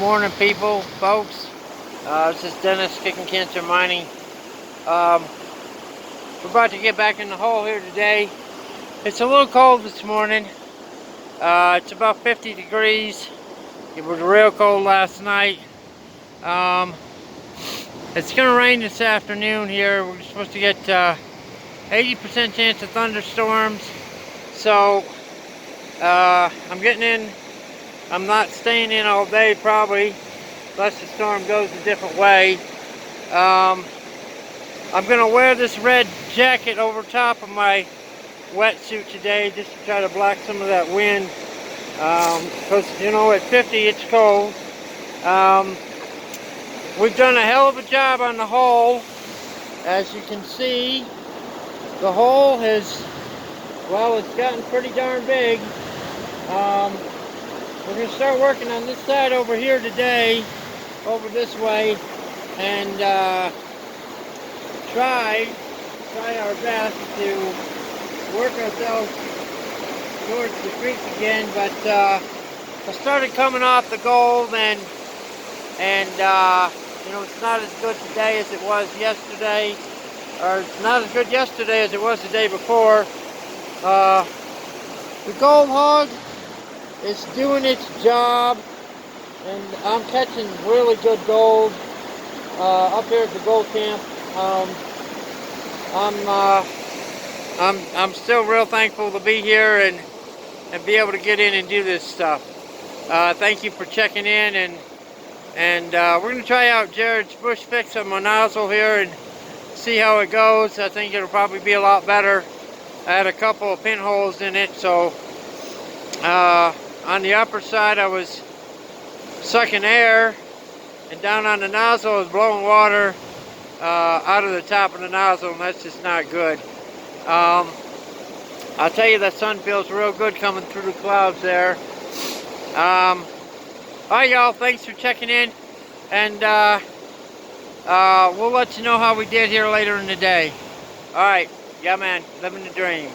morning, people, folks. This is Dennis, Kicking Cancer Mining. We're about to get back in the hole here today. It's a little cold this morning. It's about 50 degrees. It was real cold last night. It's going to rain this afternoon here. We're supposed to get 80% chance of thunderstorms. So I'm getting in. I'm not staying in all day probably, unless the storm goes a different way. I'm going to wear this red jacket over top of my wetsuit today just to try to block some of that wind. Because, you know, at 50 it's cold. We've done a hell of a job on the hole. As you can see, the hole has, well, it's gotten pretty darn big. We're going to start working on this side over here today, over this way, and try our best to work ourselves towards the creek again. But I started coming off the gold, and you know, it's not as good today as it was yesterday, or it's not as good yesterday as it was the day before. The gold hog is doing its job, and I'm catching really good gold up here at the gold camp. I'm still real thankful to be here and be able to get in and do this stuff. Thank you for checking in, and we're going to try out Jared's bush fix on my nozzle here and see how it goes. I think it'll probably be a lot better. I had a couple of pinholes in it, so on the upper side I was sucking air, and down on the nozzle I was blowing water out of the top of the nozzle, and that's just not good. I'll tell you, that sun feels real good coming through the clouds there. Alright y'all, thanks for checking in, and we'll let you know how we did here later in the day. Alright, yeah man, living the dream.